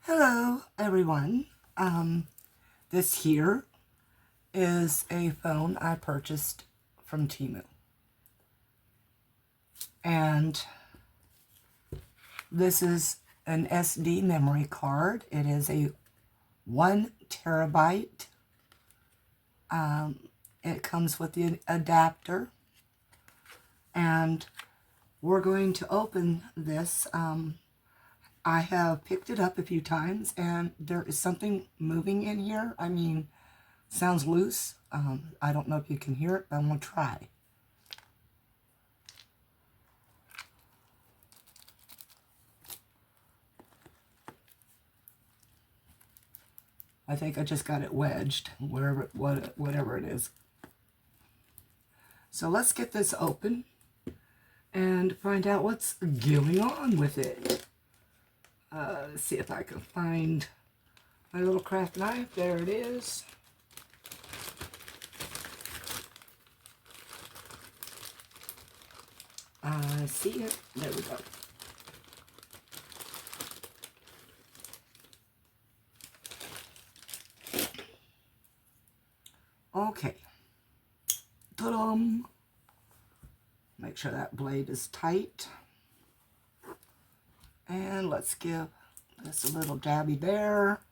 Hello, everyone. This here is a phone I purchased from Temu. And this is an SD memory card. It is a 1 terabyte. It comes with the adapter. And we're going to open this. I have picked it up a few times and there is something moving in here. I mean, sounds loose. I don't know if you can hear it, but I'm going to try. I think I just got it wedged, whatever it is. So let's get this open and find out what's going on with it. Let's see if I can find my little craft knife. There it is. I see it. There we go. Okay. Ta-dum. Make sure that blade is tight. And let's give this a little dabby there.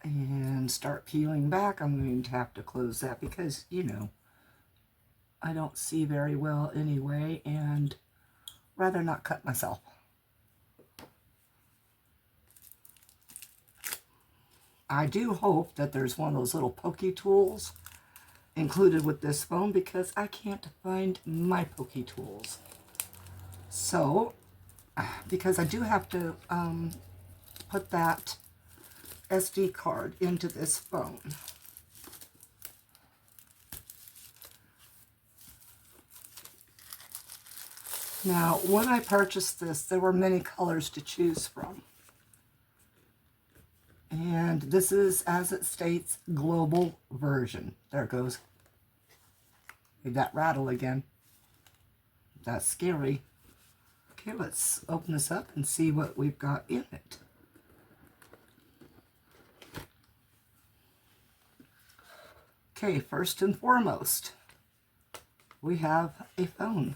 And start peeling back. I'm going to have to close that because, you know, I don't see very well anyway, and rather not cut myself. I do hope that there's one of those little pokey tools included with this phone because I can't find my pokey tools. So, because I do have to put that SD card into this phone. Now, when I purchased this, there were many colors to choose from. And this is, as it states, global version. There it goes. Made that rattle again. That's scary. Okay, let's open this up and see what we've got in it. Okay, first and foremost, we have a phone.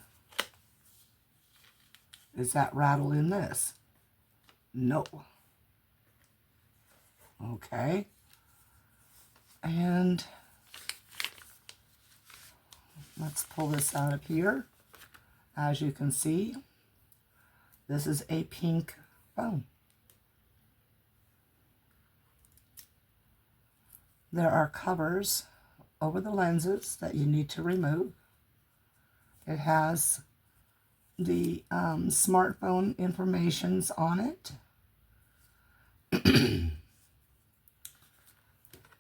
Is that rattle in this? No. Okay. And let's pull this out of here. As you can see, this is a pink phone. There are covers over the lenses that you need to remove. It has the smartphone informations on it.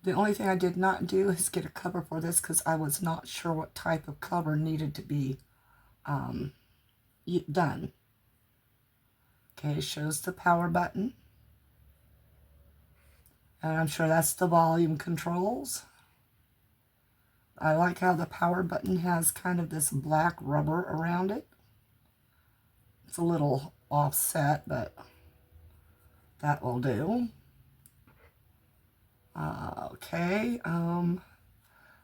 The only thing I did not do is get a cover for this because I was not sure what type of cover needed to be done. Okay, it shows the power button. And I'm sure that's the volume controls. I like how the power button has kind of this black rubber around it. It's a little offset, but that will do. Okay,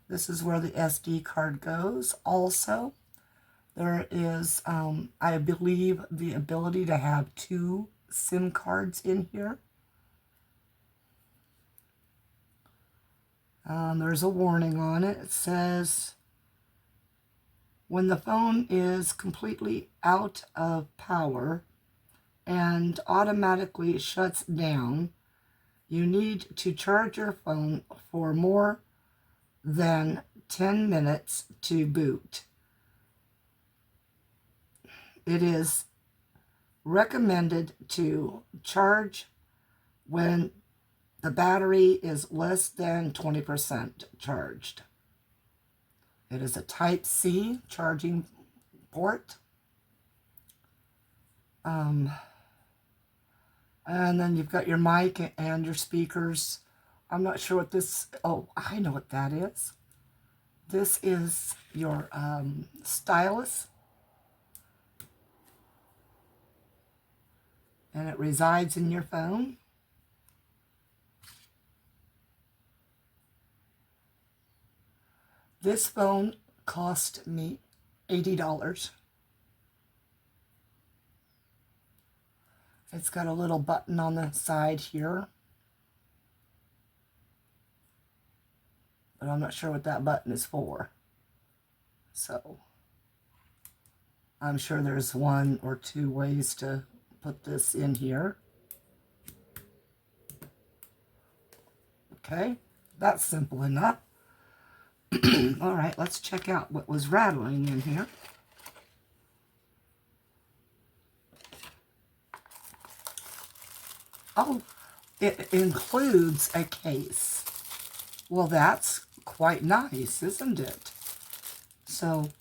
this is where the SD card goes. Also, there is, I believe, the ability to have 2 SIM cards in here. There's a warning on it. It says, when the phone is completely out of power and automatically shuts down, you need to charge your phone for more than 10 minutes to boot. It is recommended to charge when the battery is less than 20% charged. It is a Type-C charging port. And then you've got your mic and your speakers. I'm not sure what this, oh, I know what that is. This is your stylus. And it resides in your phone. This phone cost me $80. It's got a little button on the side here, but I'm not sure what that button is for. So I'm sure there's one or two ways to put this in here. Okay, that's simple enough. All right, let's check out what was rattling in here. Oh, it includes a case. Well, that's quite nice, isn't it? So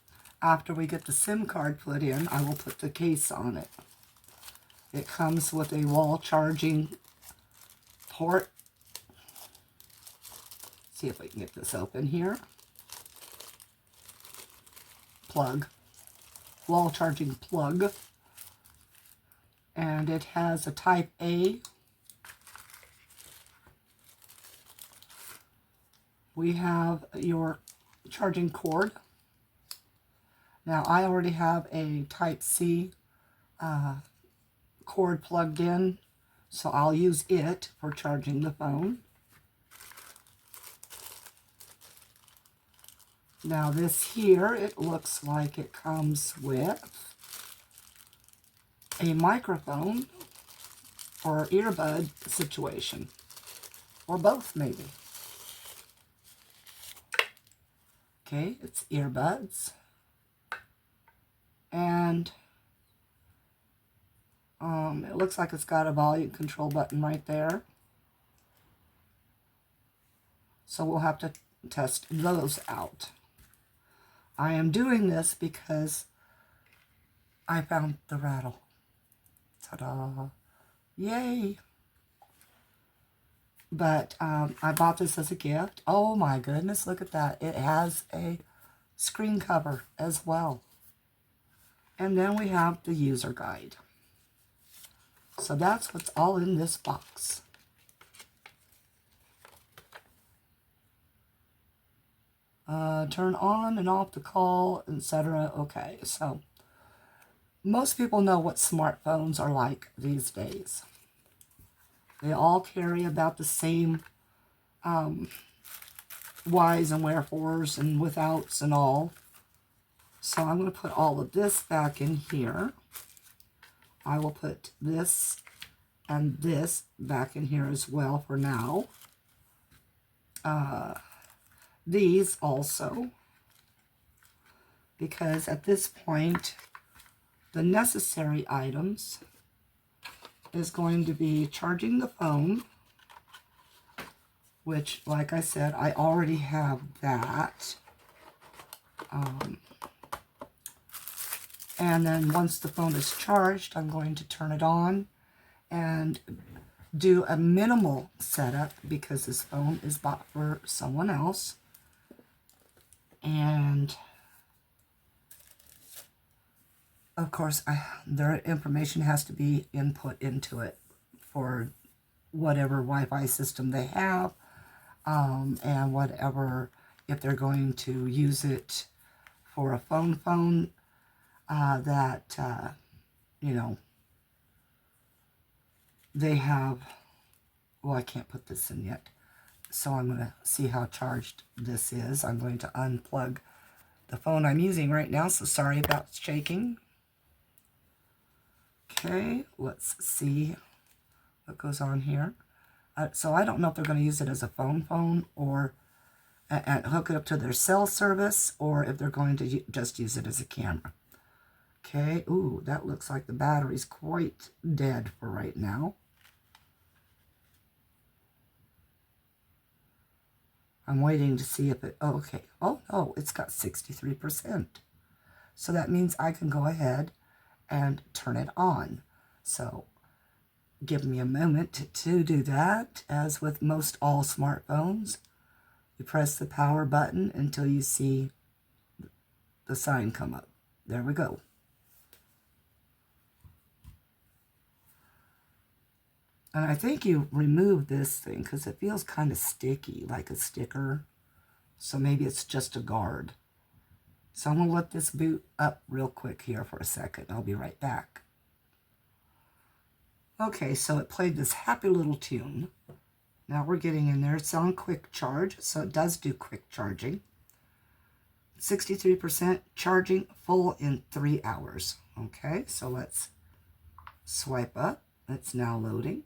after we get the SIM card put in, I will put the case on it. It comes with a wall charging port. See if we can get this open here. Plug. Wall charging plug. And it has a type A. We have your charging cord. Now I already have a type C cord plugged in, so I'll use it for charging the phone. Now this here, it looks like it comes with a microphone or earbud situation, or both maybe. Okay, it's earbuds, and it looks like it's got a volume control button right there. So we'll have to test those out. I am doing this because I found the rattle. Ta-da! Yay! But I bought this as a gift. Oh my goodness, look at that. It has a screen cover as well. And then we have the user guide. So that's what's all in this box. Turn on and off the call, etc. Okay, so most people know what smartphones are like these days. They all carry about the same whys and wherefores and withouts and all. So I'm going to put all of this back in here. I will put this and this back in here as well for now. These also, because at this point, the necessary items is going to be charging the phone, which, like I said, I already have that. And then once the phone is charged, I'm going to turn it on and do a minimal setup because this phone is bought for someone else. And of course, their information has to be input into it for whatever Wi-Fi system they have, and whatever, if they're going to use it for a phone that, you know, they have. Well, I can't put this in yet, so I'm going to see how charged this is. I'm going to unplug the phone I'm using right now, so sorry about shaking. Okay, let's see what goes on here. So I don't know if they're going to use it as a phone or and hook it up to their cell service, or if they're going to just use it as a camera. Okay, ooh, that looks like the battery's quite dead for right now. I'm waiting to see if it, oh, okay. Oh, no, it's got 63%. So that means I can go ahead and turn it on. So give me a moment to do that. As with most all smartphones, you press the power button until you see the sign come up. There we go. And I think you remove this thing because it feels kind of sticky, like a sticker. So maybe it's just a guard. So I'm going to let this boot up real quick here for a second. I'll be right back. Okay, so it played this happy little tune. Now we're getting in there. It's on quick charge, so it does do quick charging. 63% charging full in 3 hours. Okay, so let's swipe up. It's now loading.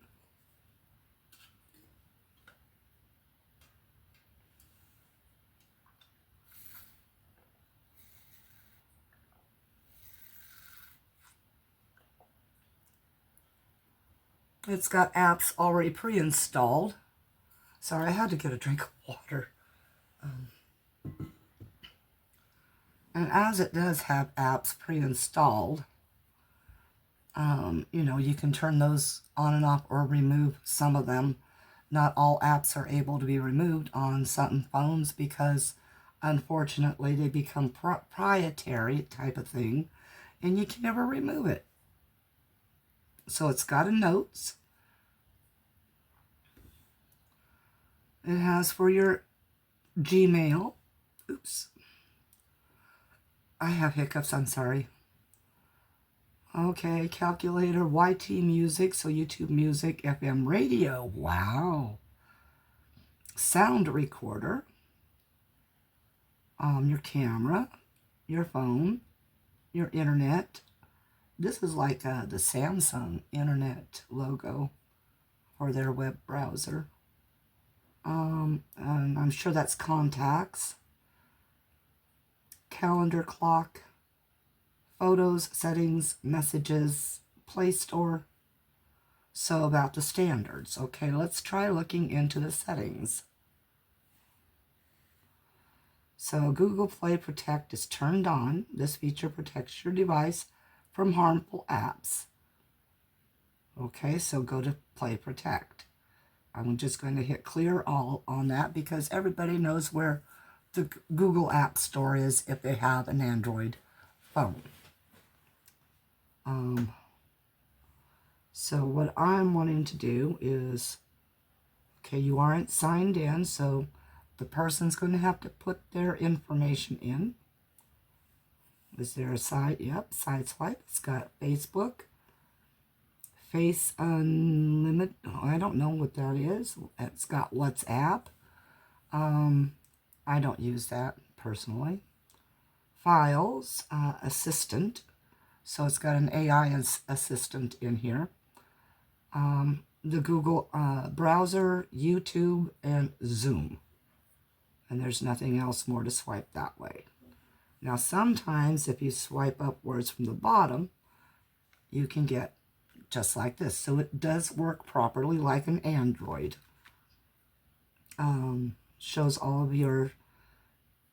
It's got apps already pre-installed. Sorry, I had to get a drink of water. And as it does have apps pre-installed, you know, you can turn those on and off or remove some of them. Not all apps are able to be removed on some phones because, unfortunately, they become proprietary type of thing, and you can never remove it. So it's got a notes. It has for your Gmail. Oops. I have hiccups, I'm sorry. Okay, calculator, YT music, so YouTube music, FM radio, wow. Sound recorder, your camera, your phone, your internet. This is like the Samsung internet logo for their web browser. And I'm sure that's contacts, calendar, clock, photos, settings, messages, Play Store. So about the standards. Okay, let's try looking into the settings. So Google Play Protect is turned on. This feature protects your device from harmful apps. Okay, so go to Play Protect. I'm just going to hit clear all on that because everybody knows where the Google App Store is if they have an Android phone. So what I'm wanting to do is, okay, you aren't signed in, so the person's going to have to put their information in. Is there a side? Yep, side swipe. It's got Facebook, Face Unlimited. Oh, I don't know what that is. It's got WhatsApp. I don't use that personally. Files, Assistant. So it's got an AI assistant in here. The Google browser, YouTube, and Zoom. And there's nothing else more to swipe that way. Now sometimes if you swipe upwards from the bottom, you can get just like this. So it does work properly like an Android. Shows all of your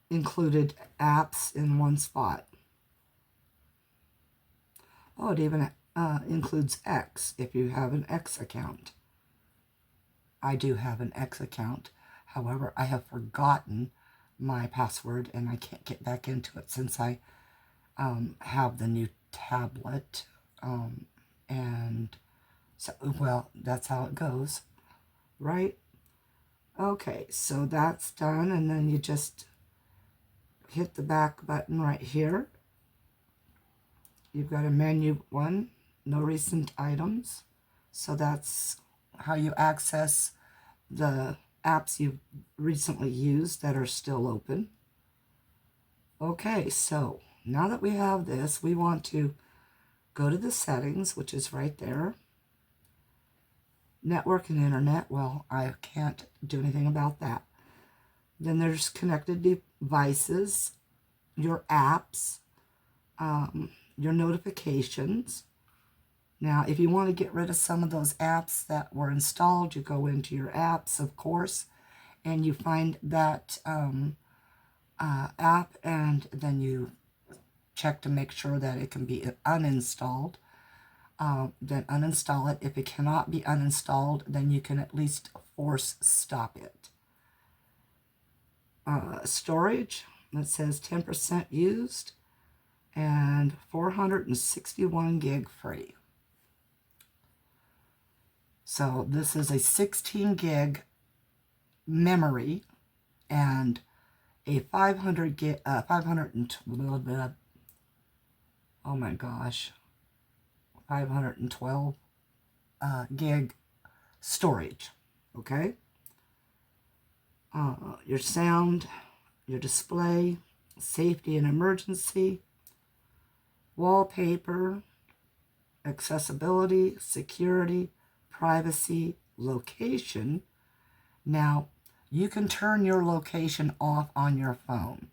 included apps in one spot. Oh, it even includes X if you have an X account. I do have an X account. However, I have forgotten my password and I can't get back into it since I have the new tablet. And so, well, that's how it goes, right? Okay, so that's done, and then you just hit the back button right here. You've got a menu one, no recent items. So that's how you access the apps you've recently used that are still open. Okay, so now that we have this, we want to go to the settings, which is right there. Network and internet, well, I can't do anything about that. Then there's connected devices, your apps, your notifications. Now, if you want to get rid of some of those apps that were installed, you go into your apps, of course, and you find that app, and then you check to make sure that it can be uninstalled. Then uninstall it. If it cannot be uninstalled, then you can at least force stop it. Storage, that says 10% used and 461 gig free. So this is a 16 gig memory, and a 500 gig, 500 and, oh my gosh, 512 gig storage, okay? Your sound, your display, safety and emergency, wallpaper, accessibility, security, privacy, location. Now, you can turn your location off on your phone.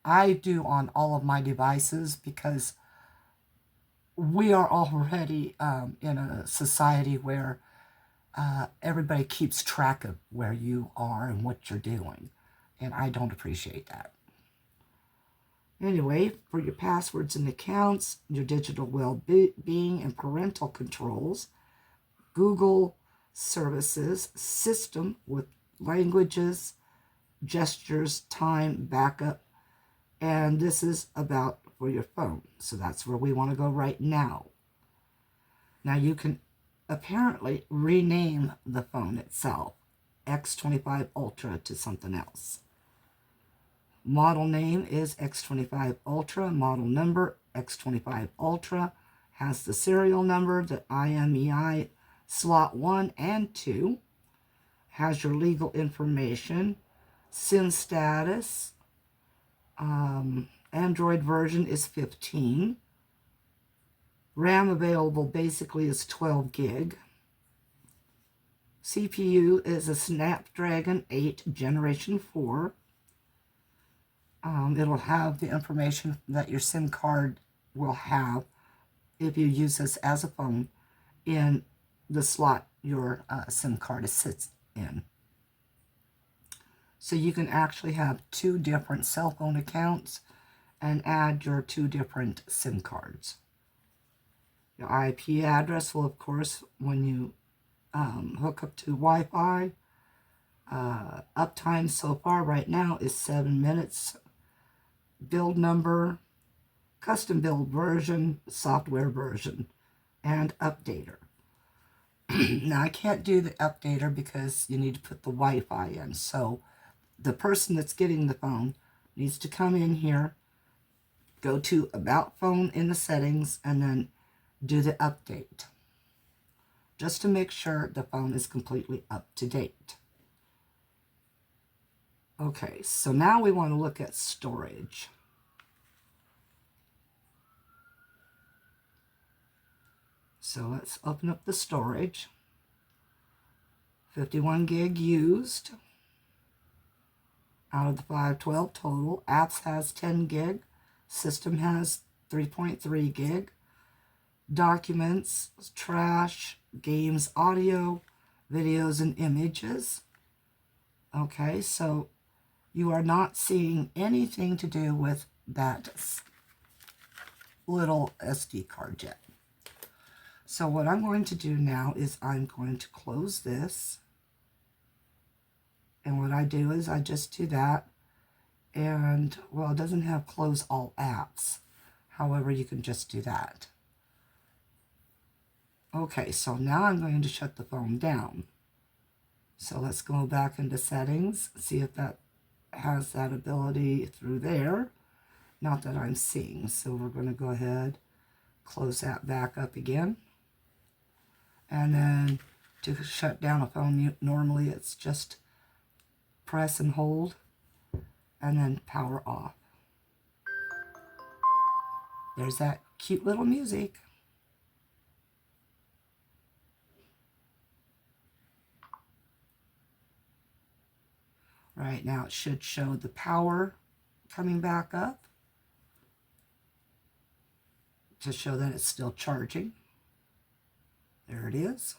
I do on all of my devices because we are already in a society where everybody keeps track of where you are and what you're doing. And I don't appreciate that. Anyway, for your passwords and accounts, your digital well-being and parental controls, Google services, system with languages, gestures, time, backup, and this is about for your phone. So that's where we want to go right now. Now you can apparently rename the phone itself, X25 Ultra, to something else. Model name is X25 Ultra. Model number X25 Ultra. Has the serial number, the IMEI slot 1 and 2. Has your legal information. SIM status. Android version is 15. RAM available basically is 12 gig. CPU is a Snapdragon 8 Generation 4. It'll have the information that your SIM card will have if you use this as a phone in the slot your SIM card sits in. So you can actually have 2 different cell phone accounts and add your 2 different SIM cards. Your IP address will, of course, when you hook up to Wi-Fi, uptime so far right now is 7 minutes. Build number, custom build version, software version, and updater. Now I can't do the updater because you need to put the Wi-Fi in. So the person that's getting the phone needs to come in here, go to About Phone in the settings, and then do the update. Just to make sure the phone is completely up to date. Okay, so now we want to look at storage. So let's open up the storage. 51 gig used out of the 512 total. Apps has 10 gig. System has 3.3 gig. Documents, trash, games, audio, videos, and images. Okay, so you are not seeing anything to do with that little SD card yet. So what I'm going to do now is I'm going to close this. And what I do is I just do that. And, well, it doesn't have close all apps. However, you can just do that. Okay, so now I'm going to shut the phone down. So let's go back into settings, see if that has that ability through there. Not that I'm seeing. So we're going to go ahead, close that back up again. And then to shut down a phone, normally it's just press and hold and then power off. There's that cute little music. Right now it should show the power coming back up to show that it's still charging. There it is.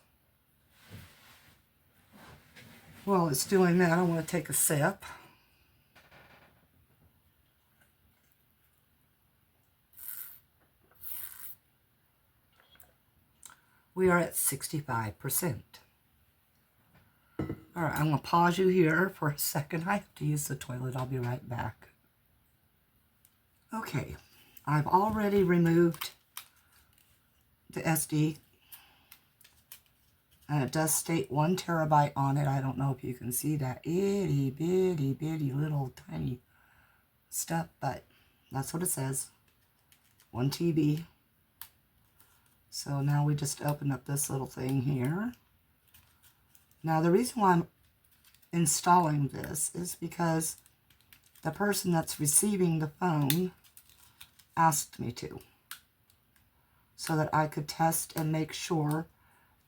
While it's doing that, I want to take a sip. We are at 65%. All right, I'm going to pause you here for a second. I have to use the toilet. I'll be right back. Okay, I've already removed the SD And it does state 1 terabyte on it. I don't know if you can see that itty bitty bitty little tiny stuff, but that's what it says. 1 TB. So now we just open up this little thing here. Now the reason why I'm installing this is because the person that's receiving the phone asked me to, so that I could test and make sure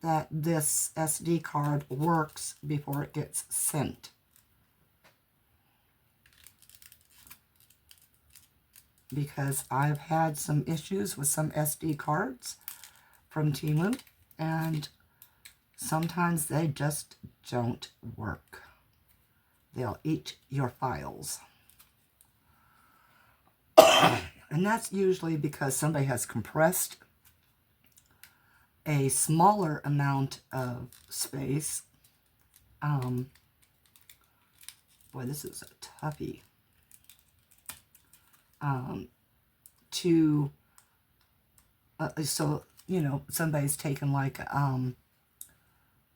that this SD card works before it gets sent. Because I've had some issues with some SD cards from Temu, and sometimes they just don't work. They'll eat your files. And that's usually because somebody has compressed a smaller amount of space. Boy, this is a toughie. So, you know, somebody's taken like a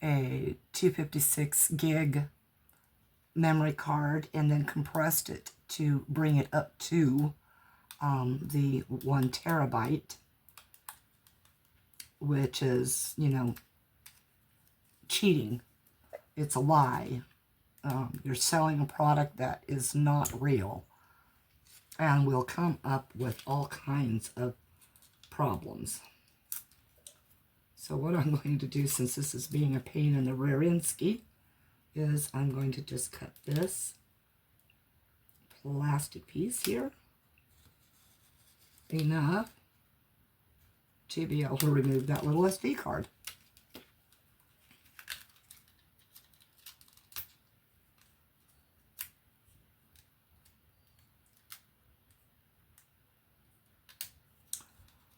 256 gig memory card and then compressed it to bring it up to the 1 terabyte, which is, you know, cheating. It's a lie. You're selling a product that is not real and will come up with all kinds of problems. So what I'm going to do, since this is being a pain in the rear end ski, is I'm going to just cut this plastic piece here enough to be able to remove that little SD card.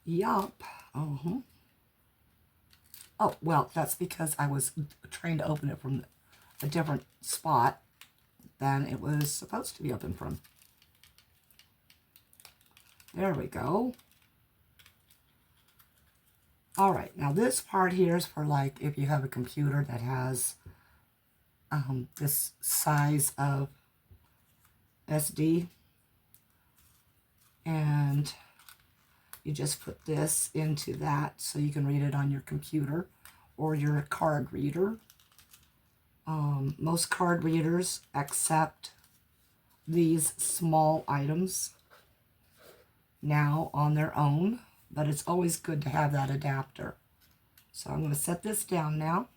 Yup. Oh, well, that's because I was trying to open it from a different spot than it was supposed to be opened from. There we go. All right, now this part here is for, like, if you have a computer that has this size of SD, and you just put this into that so you can read it on your computer or your card reader. Most card readers accept these small items now on their own, but it's always good to have that adapter. So I'm going to set this down now.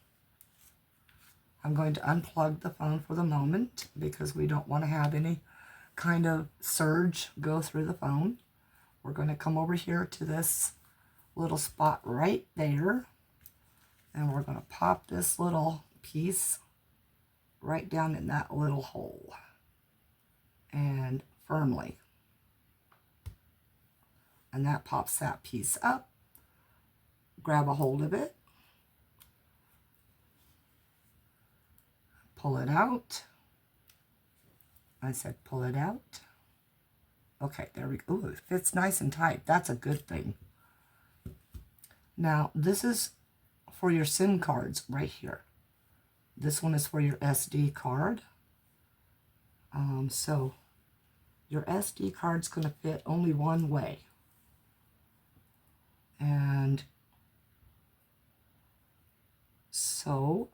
I'm going to unplug the phone for the moment because we don't want to have any kind of surge go through the phone. We're going to come over here to this little spot right there, and we're going to pop this little piece right down in that little hole, and firmly. And that pops that piece up. Grab a hold of it. Pull it out. I said pull it out. Okay, there we go. Ooh, it fits nice and tight. That's a good thing. Now, this is for your SIM cards right here. This one is for your SD card. So your SD card's going to fit only one way. And so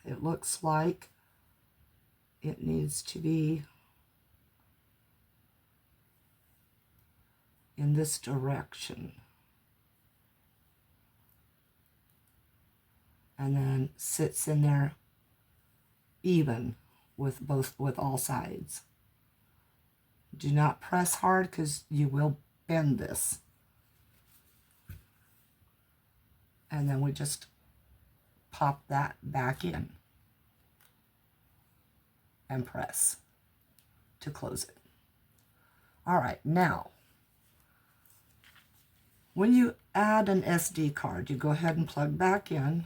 it looks like it needs to be in this direction. And then sits in there even with all sides. Do not press hard because you will bend this. And then we just pop that back in and press to close it. All right, now when you add an SD card, you go ahead and plug back in.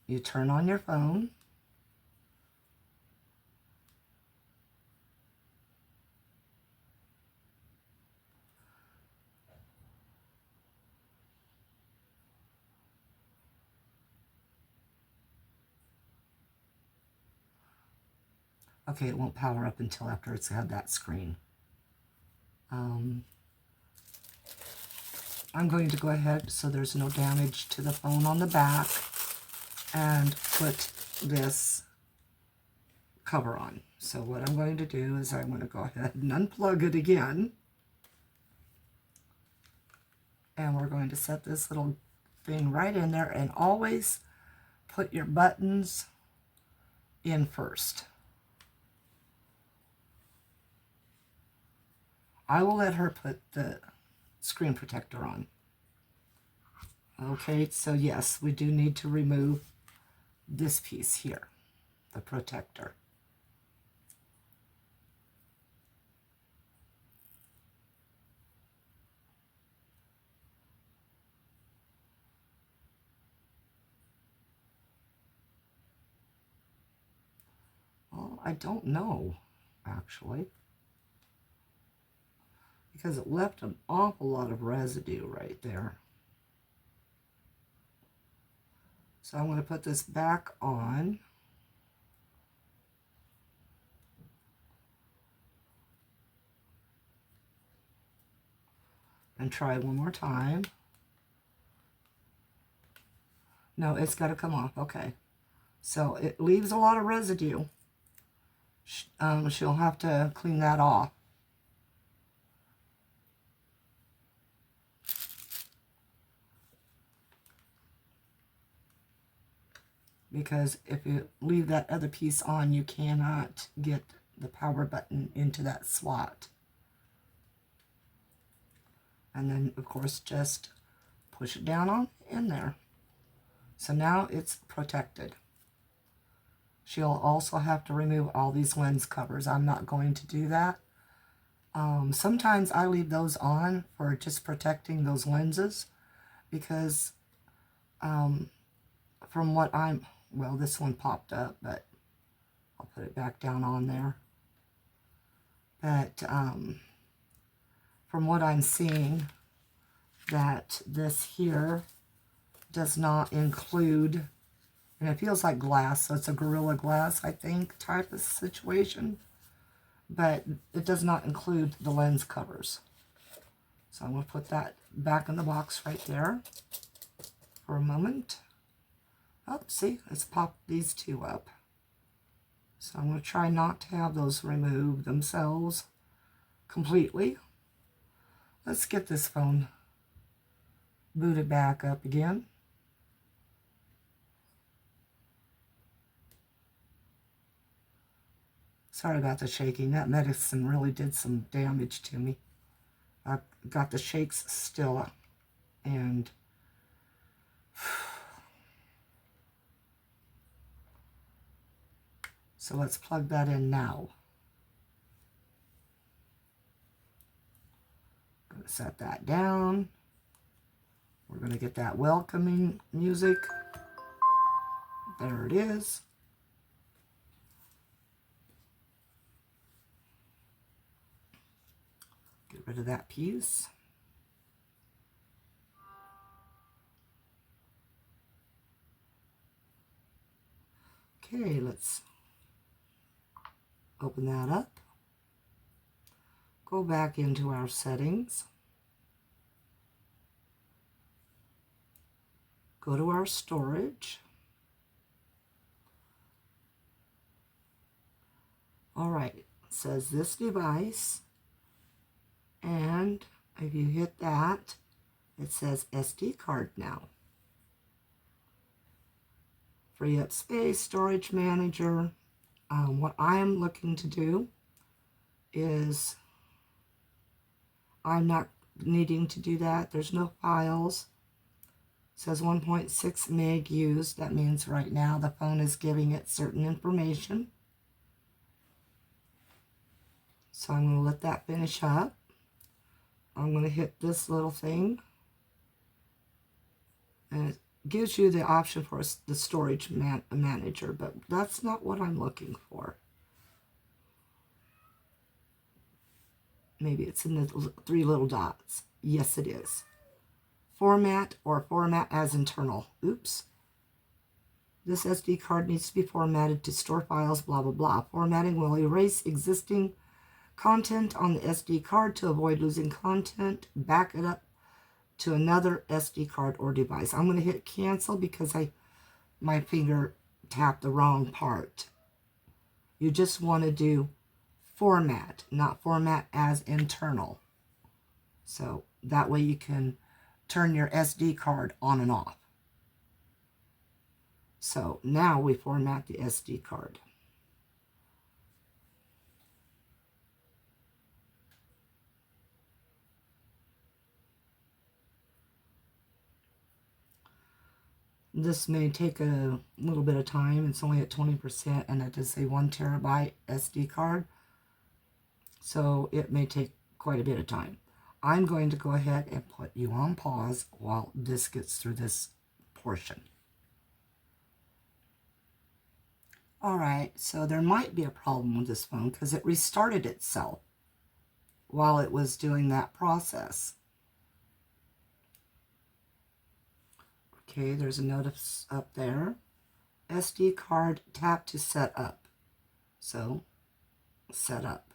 You turn on your phone. Okay, it won't power up until after it's had that screen. I'm going to go ahead so there's no damage to the phone on the back and put this cover on. So what I'm going to do is I'm going to go ahead and unplug it again. And we're going to set this little thing right in there, and always put your buttons in first. I will let her put the screen protector on. Okay, so yes, we do need to remove this piece here, the protector. Well, I don't know, actually, because it left an awful lot of residue right there. So I'm going to put this back on. And try one more time. No, it's got to come off. Okay. So it leaves a lot of residue. She'll have to clean that off. Because if you leave that other piece on, you cannot get the power button into that slot. And then, of course, just push it down on in there. So now it's protected. She'll also have to remove all these lens covers. I'm not going to do that. Sometimes I leave those on for just protecting those lenses, because from what well, this one popped up, but I'll put it back down on there. But from what I'm seeing, that this here does not include, and it feels like glass, so it's a Gorilla Glass, I think, type of situation. But it does not include the lens covers. So I'm going to put that back in the box right there for a moment. Oh, see, it's popped these two up. So I'm going to try not to have those remove themselves completely. Let's get this phone booted back up again. Sorry about the shaking. That medicine really did some damage to me. I've got the shakes still, and so let's plug that in now. Going to set that down. We're going to get that welcoming music. There it is. Get rid of that piece. Okay, let's open that up. Go back into our settings. Go to our storage. All right, it says this device, and if you hit that, it says SD card now. Free up space, storage manager. What I am looking to do is, I'm not needing to do that. There's no files. It says 1.6 meg used. That means right now the phone is giving it certain information. So I'm going to let that finish up. I'm going to hit this little thing, and it gives you the option for the storage manager, but that's not what I'm looking for. Maybe it's in the three little dots. Yes, it is. Format, or format as internal. Oops. This SD card needs to be formatted to store files, blah, blah, blah. Formatting will erase existing content on the SD card to avoid losing content. Back it up to another SD card or device. I'm going to hit cancel because my finger tapped the wrong part. You just want to do format, not format as internal. So that way you can turn your SD card on and off. So now we format the SD card. This may take a little bit of time. It's only at 20%, and it does say 1 terabyte SD card. So it may take quite a bit of time. I'm going to go ahead and put you on pause while this gets through this portion. Alright, so there might be a problem with this phone because it restarted itself while it was doing that process. Okay, there's a notice up there. SD card, tap to set up. So, set up.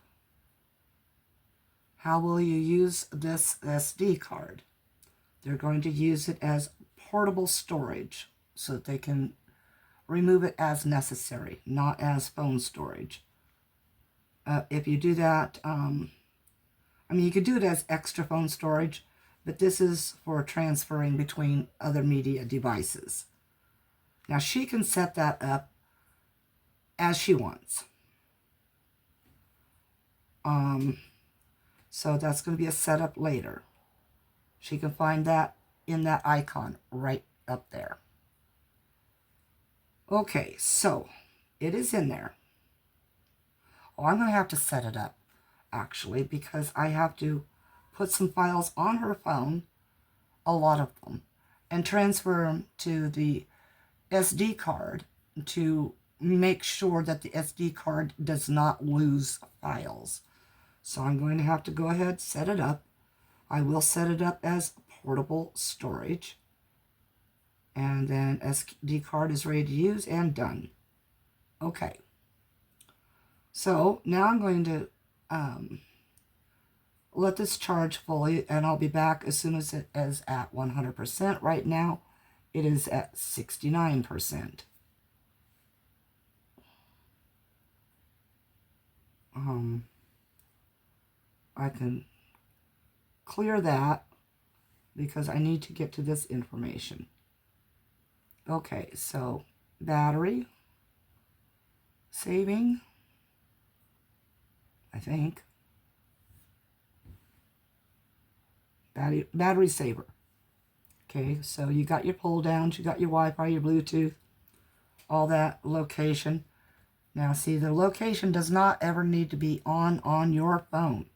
How will you use this SD card? They're going to use it as portable storage so that they can remove it as necessary, not as phone storage. If you do that, you could do it as extra phone storage, but this is for transferring between other media devices. Now she can set that up as she wants. So that's going to be a setup later. She can find that in that icon right up there. Okay, so it is in there. Oh, I'm going to have to set it up, actually, because I have to put some files on her phone, a lot of them, and transfer them to the SD card to make sure that the SD card does not lose files. So I'm going to have to go ahead and set it up. I will set it up as portable storage. And then SD card is ready to use and done. Okay. So now I'm going to let this charge fully, and I'll be back as soon as it is at 100%. Right now, it is at 69%. I can clear that because I need to get to this information. Okay, so battery, saving, I think. Battery saver. Okay, so you got your pull downs, you got your Wi-Fi, your Bluetooth, all that location. Now see, the location does not ever need to be on your phone.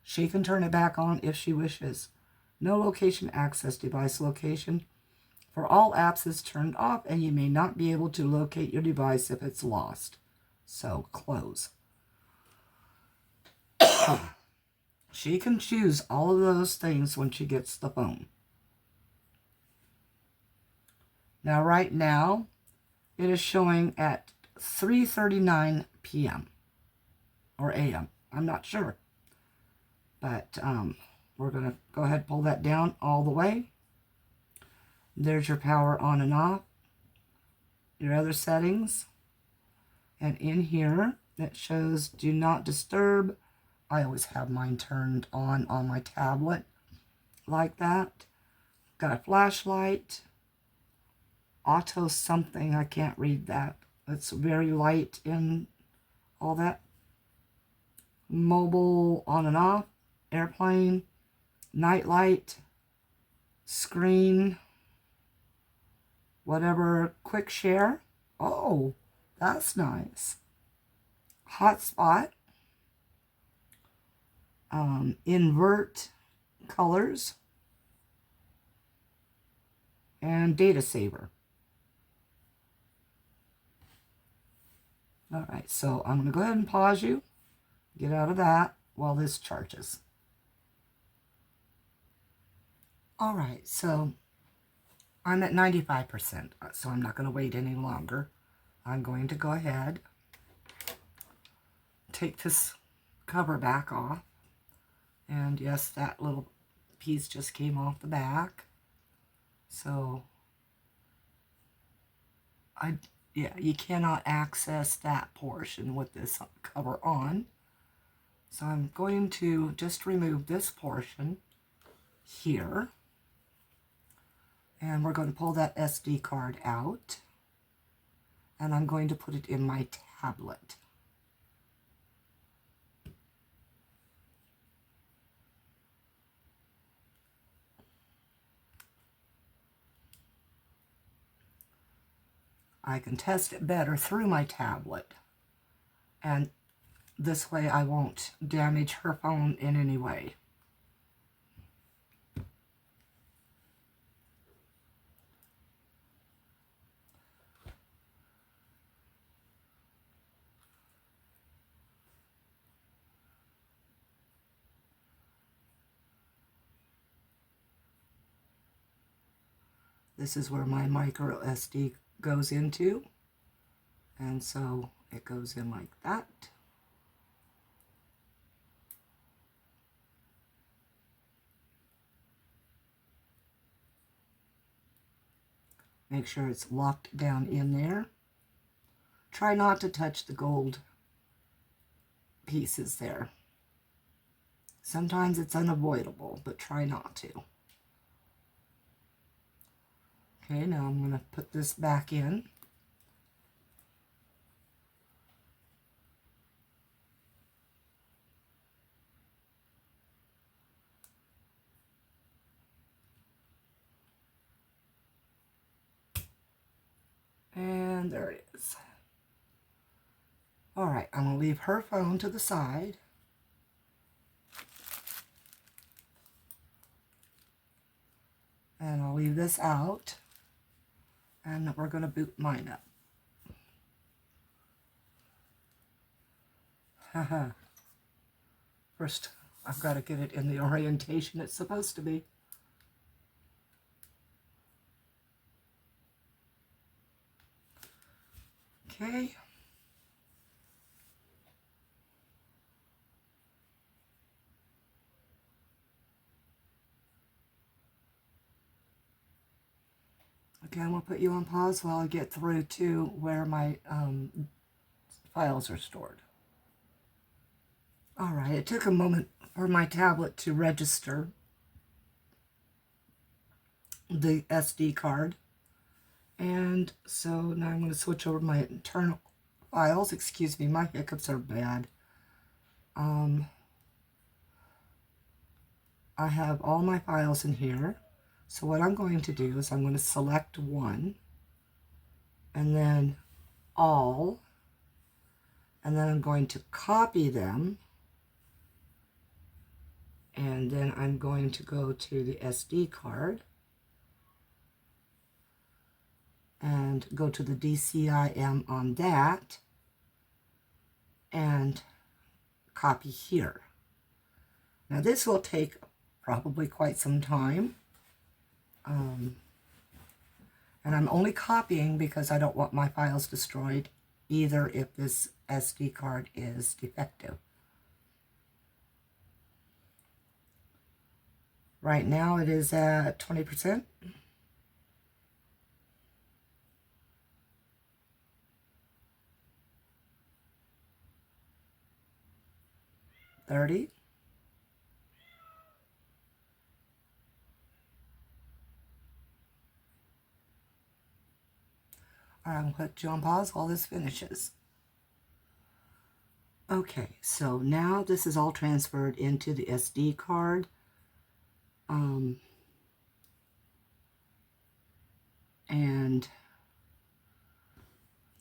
She can turn it back on if she wishes. No location access, device location for all apps is turned off, and you may not be able to locate your device if it's lost. So close. She can choose all of those things when she gets the phone. Now right now, it is showing at 3:39 p.m. or a.m. I'm not sure. But we're going to go ahead and pull that down all the way. There's your power on and off. Your other settings. And in here, it shows do not disturb. I always have mine turned on my tablet like that. Got a flashlight. Auto something. I can't read that. It's very light in all that. Mobile on and off. Airplane. Night light. Screen. Whatever. Quick share. Oh, that's nice. Hotspot. Invert colors. And data saver. Alright, so I'm going to go ahead and pause you. Get out of that while this charges. Alright, so I'm at 95%, so I'm not going to wait any longer. I'm going to go ahead, take this cover back off, and yes, that little piece just came off the back. So, yeah, you cannot access that portion with this cover on. So I'm going to just remove this portion here. And we're going to pull that SD card out. And I'm going to put it in my tablet. I can test it better through my tablet. And this way I won't damage her phone in any way. This is where my micro SD goes into. And so it goes in like that. Make sure it's locked down in there. Try not to touch the gold pieces there. Sometimes it's unavoidable, but try not to. Okay, now I'm going to put this back in. And there it is. All right, I'm going to leave her phone to the side. And I'll leave this out. And we're going to boot mine up. Haha. First, I've got to get it in the orientation it's supposed to be. Okay. Okay, I'm going to put you on pause while I get through to where my files are stored. All right, it took a moment for my tablet to register the SD card. And so now I'm going to switch over to my internal files. Excuse me, my hiccups are bad. I have all my files in here. So what I'm going to do is I'm going to select one, and then all, and then I'm going to copy them, and then I'm going to go to the SD card and go to the DCIM on that and copy here. Now this will take probably quite some time. And I'm only copying because I don't want my files destroyed, either if this SD card is defective. Right now it is at 20%. $30. All right, I'm going to put you on pause while this finishes. Okay, so now this is all transferred into the SD card. And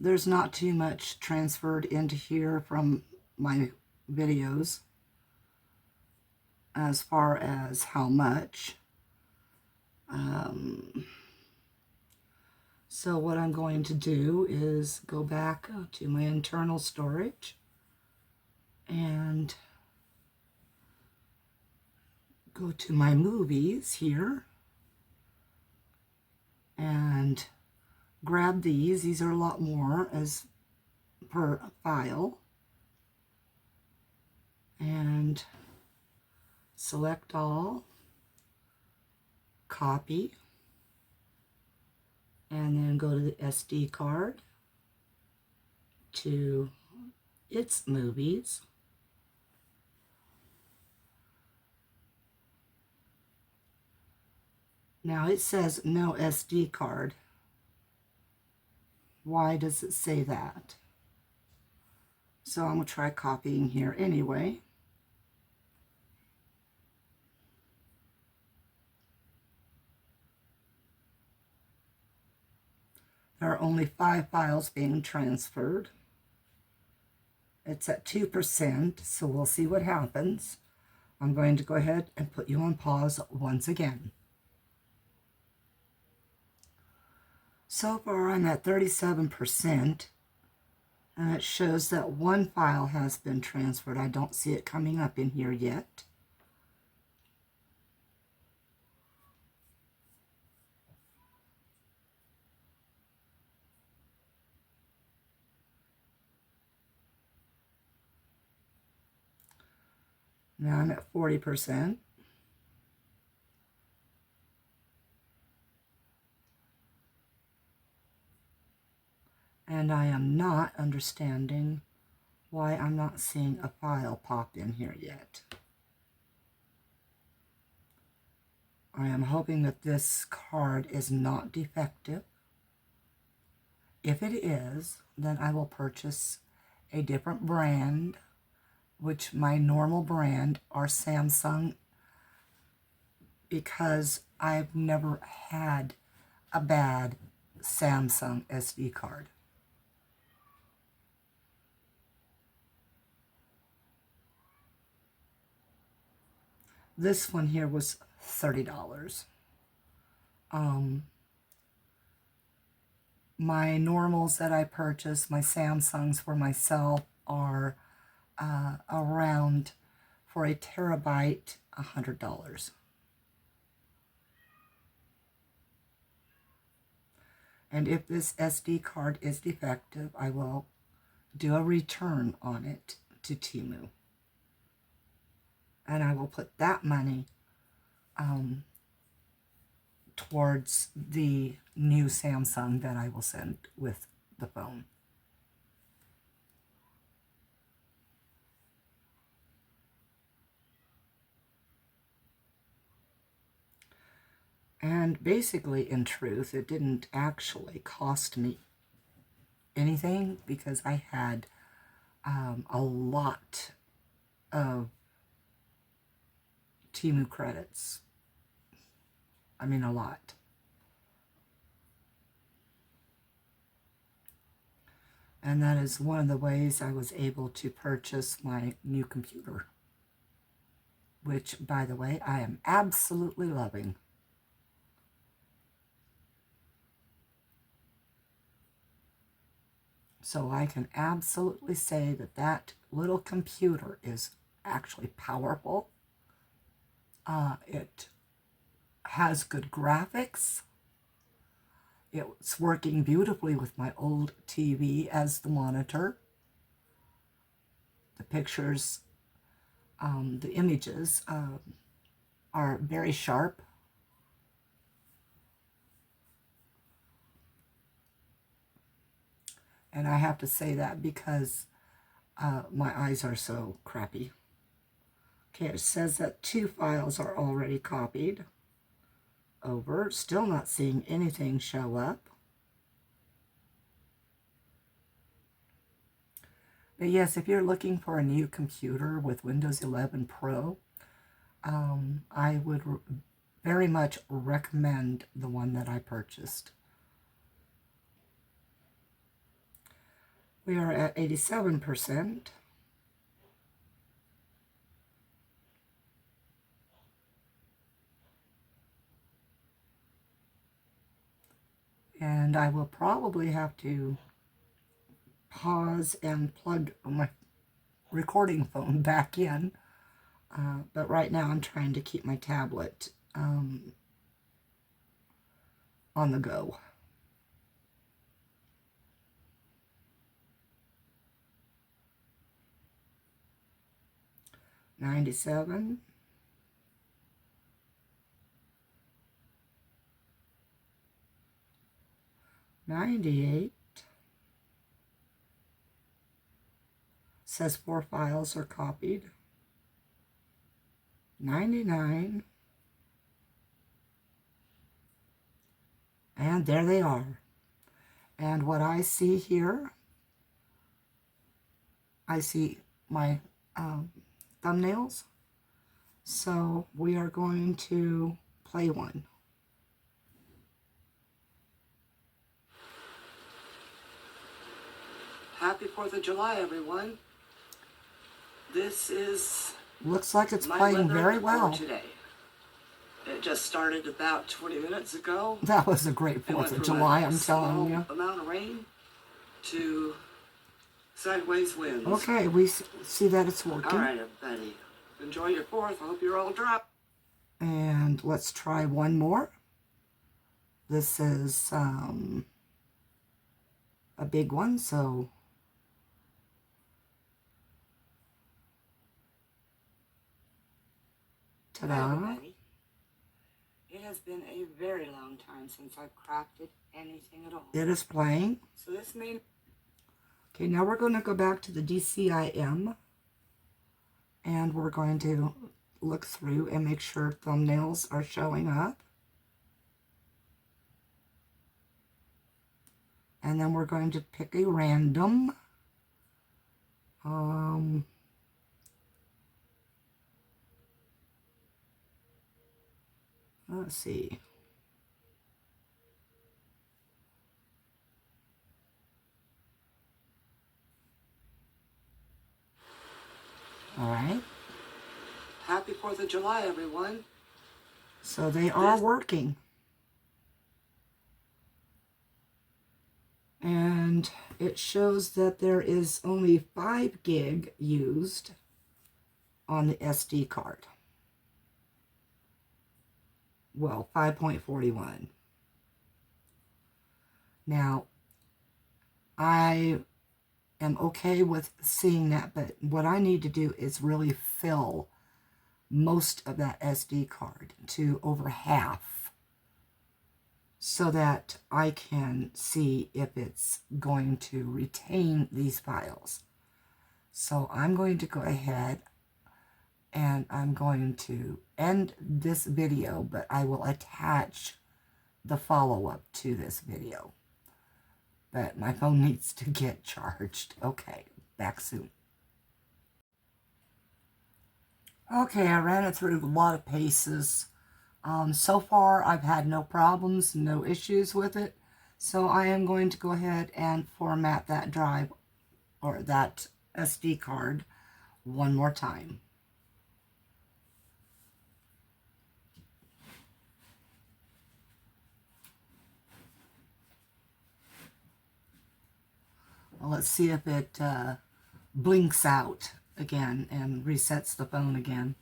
there's not too much transferred into here from my videos as far as how much. So what I'm going to do is go back to my internal storage and go to my movies here grab these. These are a lot more as per file. And select all, copy, and then go to the SD card, to its movies. Now it says no SD card. Why does it say that? So I'm going to try copying here anyway. There are only 5 files being transferred. It's at 2%, so we'll see what happens. I'm going to go ahead and put you on pause once again. So far I'm at 37%, and it shows that 1 file has been transferred. I don't see it coming up in here yet. Now I'm at 40%. And I am not understanding why I'm not seeing a file pop in here yet. I am hoping that this card is not defective. If it is, then I will purchase a different brand, which my normal brand are Samsung, because I've never had a bad Samsung SD card. This one here was $30. My normals that I purchased, my Samsungs for myself, are around, for a terabyte, $100. And if this SD card is defective, I will do a return on it to Temu. And I will put that money towards the new Samsung that I will send with the phone. And basically, in truth, it didn't actually cost me anything, because I had a lot of Temu credits. I mean, a lot. And that is one of the ways I was able to purchase my new computer, which, by the way, I am absolutely loving. So I can absolutely say that that little computer is actually powerful. It has good graphics. It's working beautifully with my old TV as the monitor. The pictures, the images are very sharp. And I have to say that because my eyes are so crappy. Okay, it says that 2 files are already copied over. Still not seeing anything show up. But yes, if you're looking for a new computer with Windows 11 Pro, I would very much recommend the one that I purchased. We are at 87%. And I will probably have to pause and plug my recording phone back in. But right now I'm trying to keep my tablet on the go. 97, 98. Says 4 files are copied. 99. And there they are. And what I see here, I see my thumbnails. So we are going to play one. Happy 4th of July, everyone. This is... looks like it's playing very well today. It just started about 20 minutes ago. That was a great 4th of July, I'm telling you. Amount of rain to sideways winds. Okay, we see that it's working. All right, everybody. Enjoy your 4th. I hope you're all dry. And let's try one more. This is a big one, so... Ta-da. It has been a very long time since I've crafted anything at all. It is playing. So this may... Okay, now we're going to go back to the DCIM. And we're going to look through and make sure thumbnails are showing up. And then we're going to pick a random. Let's see. All right. Happy 4th of July, everyone. So they are working. And it shows that there is only 5 gig used on the SD card. Well, 5.41. Now, I am okay with seeing that, but what I need to do is really fill most of that SD card to over half so that I can see if it's going to retain these files. So I'm going to go ahead and I'm going to end this video, but I will attach the follow-up to this video. But my phone needs to get charged. Okay, back soon. Okay, I ran it through a lot of paces. So far, I've had no problems, no issues with it. So I am going to go ahead and format that drive or that SD card one more time. Well, let's see if it blinks out again and resets the phone again.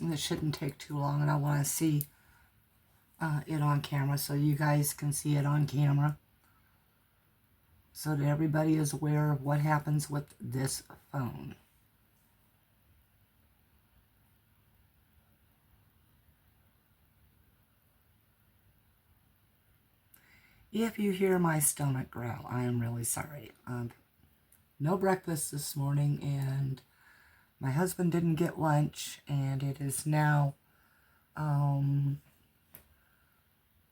And it shouldn't take too long, and I want to see it on camera so you guys can see it on camera, so that everybody is aware of what happens with this phone. If you hear my stomach growl, I am really sorry. No breakfast this morning, and my husband didn't get lunch, and it is now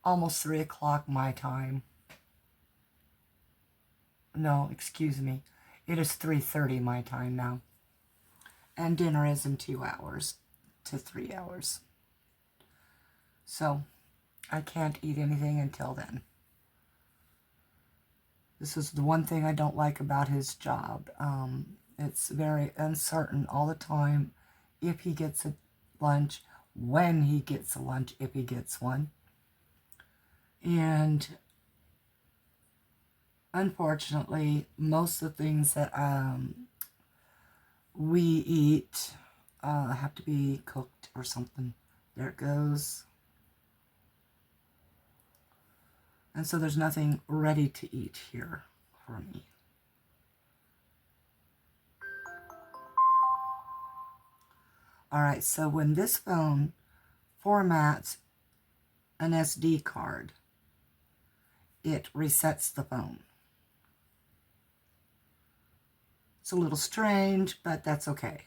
almost 3 o'clock my time. No, excuse me. It is 3:30 my time now. And dinner is in 2 hours to 3 hours. So, I can't eat anything until then. This is the one thing I don't like about his job. It's very uncertain all the time if he gets a lunch, when he gets a lunch, if he gets one. And unfortunately, most of the things that we eat have to be cooked or something. There it goes. And so there's nothing ready to eat here for me. All right, so when this phone formats an SD card, it resets the phone. It's a little strange, but that's okay.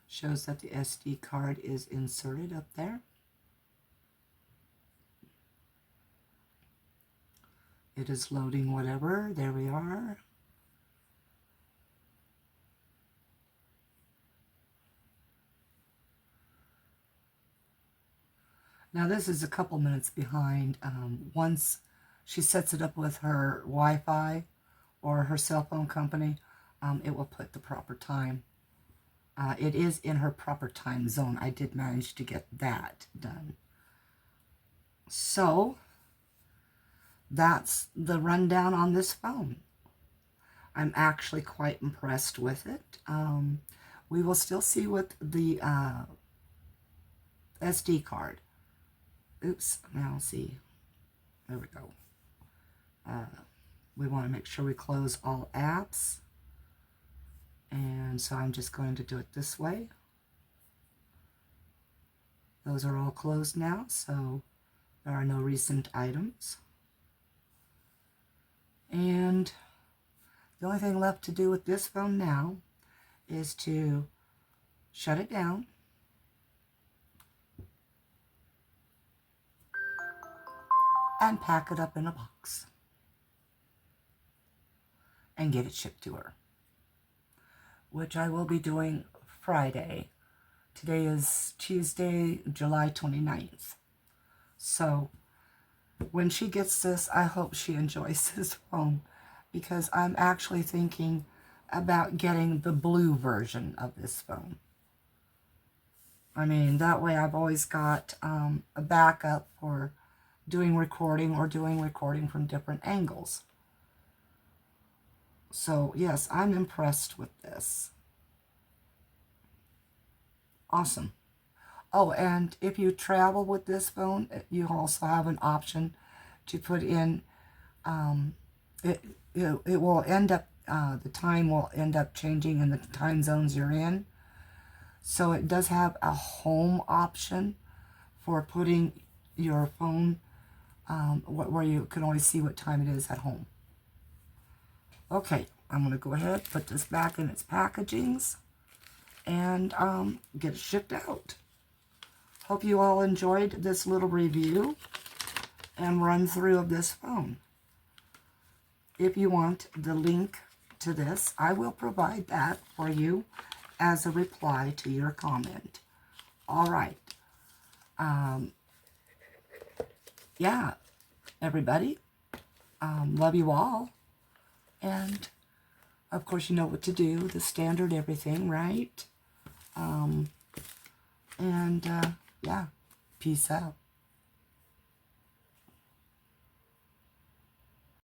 Shows that the SD card is inserted up there. It is loading whatever. There we are. Now this is a couple minutes behind. Once she sets it up with her Wi-Fi or her cell phone company, it will put the proper time. It is in her proper time zone. I did manage to get that done. So that's the rundown on this phone. I'm actually quite impressed with it. We will still see with the SD card. Oops, now see. There we go. We want to make sure we close all apps. And so I'm just going to do it this way. Those are all closed now, so there are no recent items. And the only thing left to do with this phone now is to shut it down. And pack it up in a box. And get it shipped to her. Which I will be doing Friday. Today is Tuesday, July 29th. So when she gets this, I hope she enjoys this phone, because I'm actually thinking about getting the blue version of this phone. I mean, that way I've always got a backup for doing recording or doing recording from different angles. So yes, I'm impressed with this. Awesome. Oh, and if you travel with this phone, you also have an option to put in, it will end up, the time will end up changing in the time zones you're in. So it does have a home option for putting your phone where you can always see what time it is at home. Okay, I'm going to go ahead, put this back in its packagings, and get it shipped out. Hope you all enjoyed this little review and run through of this phone. If you want the link to this, I will provide that for you as a reply to your comment. All right. Yeah, everybody. Love you all. And, of course, you know what to do. The standard everything, right? Yeah. Peace out.